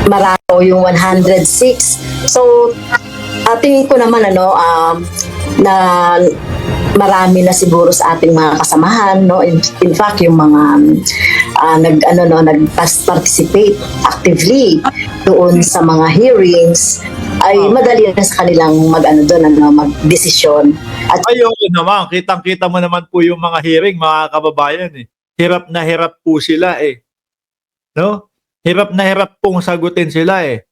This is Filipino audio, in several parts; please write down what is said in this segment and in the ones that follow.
marami yung 106. So, tingin ko naman na marami na siguro sa ating mga kasamahan, no. In fact, yung mga nag-participate actively doon sa mga hearings ay madali na sa kanilang mag-desisyon. At ayun naman, kitang-kita mo naman po yung mga hearing, mga kababayan eh. Hirap na hirap po sila eh. No? Hirap na hirap pong sagutin sila eh.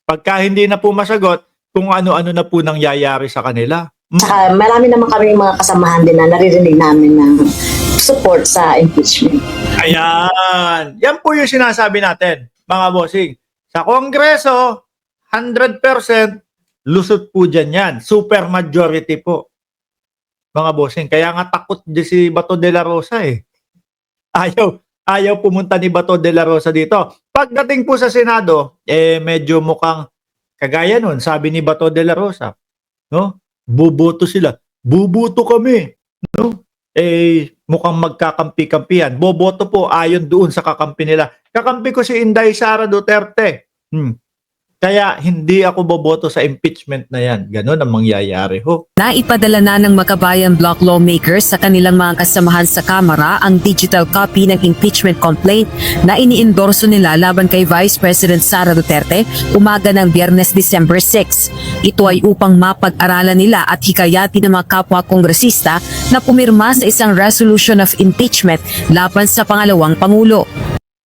Pagka hindi na po masagot, kung ano-ano na po nangyayari sa kanila. Saka marami naman kami mga kasamahan din na naririnig namin ng support sa impeachment. Ayan. Yan po yung sinasabi natin, mga bossing. Sa Kongreso, 100% lusot po dyan yan. Super majority po, mga bossing. Kaya nga takot di si Bato de la Rosa eh. Ayaw pumunta ni Bato de la Rosa dito. Pagdating po sa Senado, medyo mukhang kagaya nun, sabi ni Bato de la Rosa, no? Buboto sila. Buboto kami. No? Mukhang magkakampi-kampihan. Boboto po ayon doon sa kakampi nila. Kakampi ko si Inday Sara Duterte. Kaya hindi ako boboto sa impeachment na yan. Ganon ang mangyayari ho. Naipadala na ng Makabayan Bloc lawmakers sa kanilang mga kasamahan sa Kamara ang digital copy ng impeachment complaint na iniendorso nila laban kay Vice President Sara Duterte umaga ng Biyernes, December 6. Ito ay upang mapag-aralan nila at hikayatin ng mga kapwa kongresista na pumirma sa isang resolution of impeachment laban sa pangalawang Pangulo.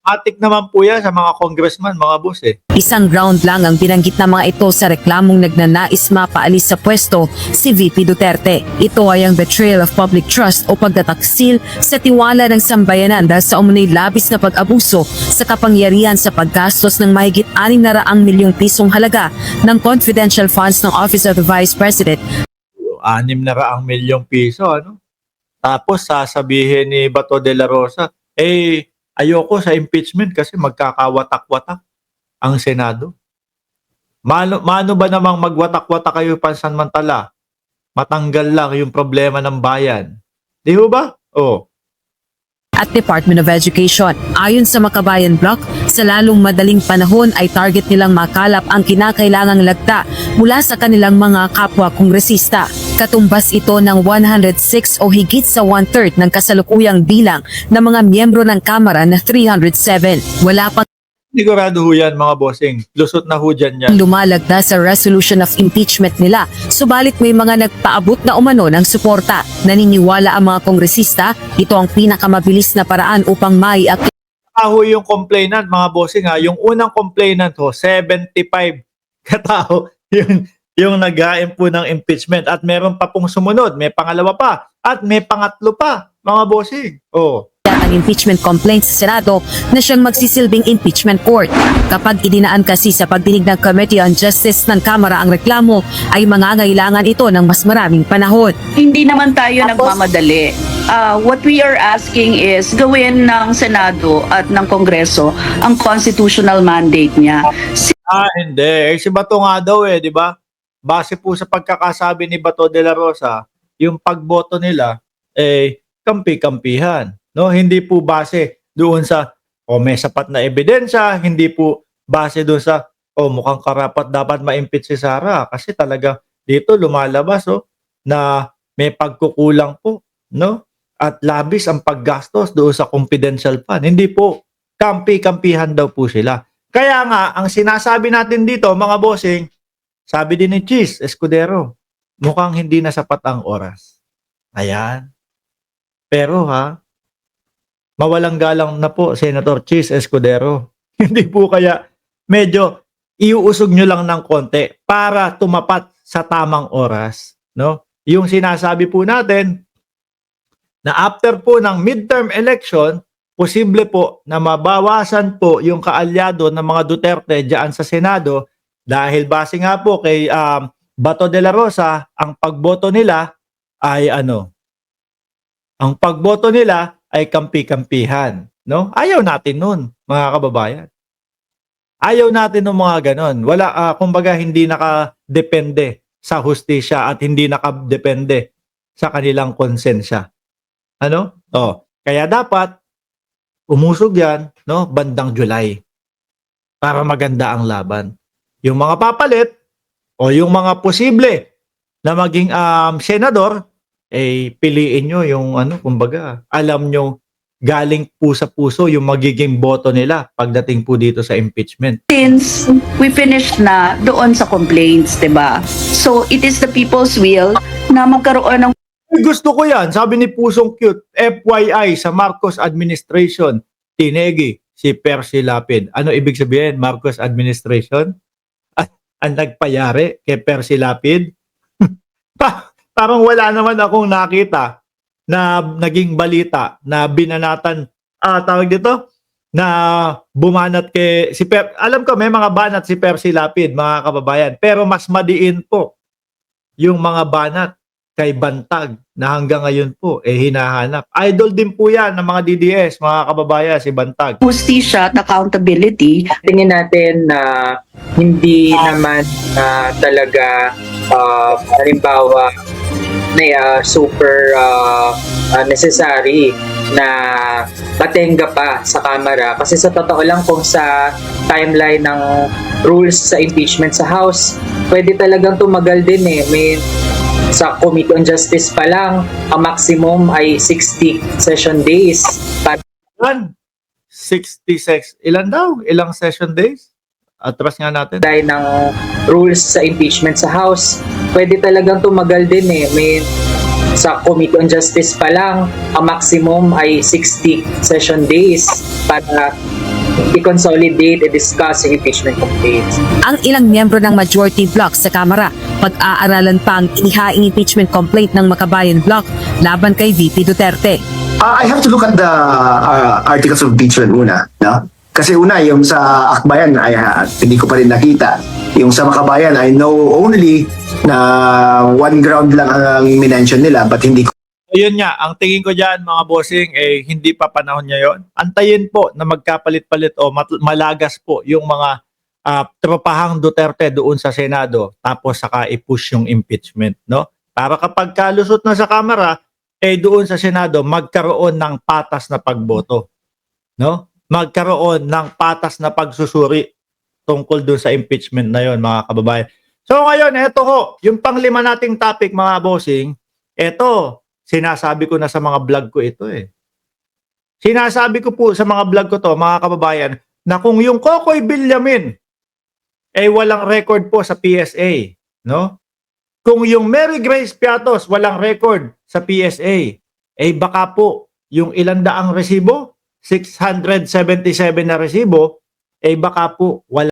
Atik naman po yan sa mga congressman, mga boss eh. Isang ground lang ang binanggit ng mga ito sa reklamong nagnanais mapaalis sa pwesto si VP Duterte. Ito ay ang betrayal of public trust o pagtataksil sa tiwala ng sambayanan dahil sa umunoy labis na pag-abuso sa kapangyarihan sa paggastos ng mahigit 600 milyong pisong halaga ng confidential funds ng Office of the Vice President. 600 milyong piso, ano? Tapos sasabihin ni Bato de la Rosa, ayoko sa impeachment kasi magkakawatak-watak ang Senado. Mano ba namang magwatak-watak kayo pansamantala? Matanggal lang yung problema ng bayan. Di ba? At Department of Education. Ayon sa Makabayan Bloc, sa lalong madaling panahon ay target nilang makalap ang kinakailangang lagda mula sa kanilang mga kapwa kongresista. Katumbas ito ng 106 o higit sa 1/3 ng kasalukuyang bilang ng mga miyembro ng Kamara na 307. Wala pang Sigurado ho yan, mga bossing. Lusot na ho dyan yan. lumalagda sa resolution of impeachment nila, subalit may mga nagpaabot na umano ng suporta. Naniniwala ang mga kongresista, ito ang pinakamabilis na paraan upang maiakit Ako yung complainant, mga bossing ha. Yung unang complainant ho, 75 katao yung nag-aim po ng impeachment. At meron pa pong sumunod. May pangalawa pa. At may pangatlo pa, mga bossing. ang impeachment complaint sa Senado na siyang magsisilbing impeachment court. Kapag idinaan kasi sa pagdinig ng Committee on Justice ng Kamara ang reklamo, ay mangangailangan ito ng mas maraming panahon. Hindi naman tayo nagmamadali. What we are asking is gawin ng Senado at ng Kongreso ang constitutional mandate niya. Hindi. Si Bato nga daw di ba? Base po sa pagkakasabi ni Bato de la Rosa, yung pagboto nila, kampi-kampihan. No, hindi po base doon sa may sapat na ebidensya, hindi po base doon sa mukhang karapat dapat ma-impeach si Sara kasi talaga dito lumalabas na may pagkukulang po, no? At labis ang paggastos doon sa confidential fund. Hindi po kampi-kampihan daw po sila. Kaya nga ang sinasabi natin dito, mga bossing, sabi din ni Chis Escudero, mukhang hindi na sapat ang oras. Ayan. Pero mawalang galang na po, Senator Chis Escudero. Hindi po kaya medyo iuusog nyo lang ng konti para tumapat sa tamang oras. No? Yung sinasabi po natin na after po ng midterm election, posible po na mabawasan po yung kaalyado ng mga Duterte dyan sa Senado dahil base nga po kay Bato de la Rosa, ang pagboto nila ay ang pagboto nila ay kampi-kampihan, no? Ayaw natin nun, mga kababayan. Ayaw natin ng mga ganon. Wala, kumbaga hindi nakadepende sa hustisya at hindi nakadepende sa kanilang konsensya. Kaya dapat umusog yan, no, bandang July. para maganda ang laban. Yung mga papalit o yung mga posible na maging senador, piliin nyo yung kumbaga, alam nyo galing po sa puso yung magiging boto nila pagdating po dito sa impeachment. Since we finished na doon sa complaints, 'di ba? So it is the people's will na magkaroon ng Gusto ko yan. Sabi ni Pusong Cute, FYI sa Marcos administration, tinegi si Percy Lapid. Ano ibig sabihin, Marcos administration? Ang nagpayari kay Percy Lapid? Parang wala naman akong nakita na naging balita na binanatan, tawag dito, na bumanat kay alam ko may mga banat si Percy Lapid, mga kababayan, pero mas madiin po yung mga banat kay Bantag na hanggang ngayon po hinahanap. Idol din po yan ng mga DDS, mga kababayan, si Bantag. hustisya at accountability. Tingin natin na hindi naman talaga halimbawa na super necessary na patenga pa sa Kamara, kasi sa totoo lang kung sa timeline ng rules sa impeachment sa House, pwede talagang tumagal din may sa Committee on Justice pa lang ang maximum ay 60 session days para 66, ilan daw? Ilang session days? Atras nga natin. dahil ng rules sa impeachment sa House, pwede talagang tumagal din may sa Committee on Justice pa lang ang maximum ay 60 session days para i-consolidate and discuss yung impeachment complaints. Ang ilang miyembro ng majority bloc sa Kamara pag-aaralan pa ang inihaing impeachment complaint ng Makabayan Bloc laban kay VP Duterte. I have to look at the articles of impeachment muna, no? Kasi una, yung sa Akbayan ay hindi ko pa rin nakita. Yung sa Makabayan, I know only na one ground lang ang minention nila, but hindi ko Ayun nga, ang tingin ko dyan mga bossing, hindi pa panahon niya yon. Antayin po na magkapalit-palit o malagas po yung mga tropahang Duterte doon sa Senado, tapos saka i-push yung impeachment, no? Para kapag kalusot na sa Kamara, doon sa Senado magkaroon ng patas na pagboto, no? Magkaroon ng patas na pagsusuri tungkol doon sa impeachment na yon, mga kababayan. So ngayon, eto ho, yung panglima nating topic mga bossing, eto, sinasabi ko na sa mga vlog ko ito Sinasabi ko po sa mga vlog ko to, mga kababayan, na kung yung Kokoy Villamin walang record po sa PSA, no? Kung yung Mary Grace Piatos walang record sa PSA, baka po yung ilang daang resibo, 677 na resibo, baka po wala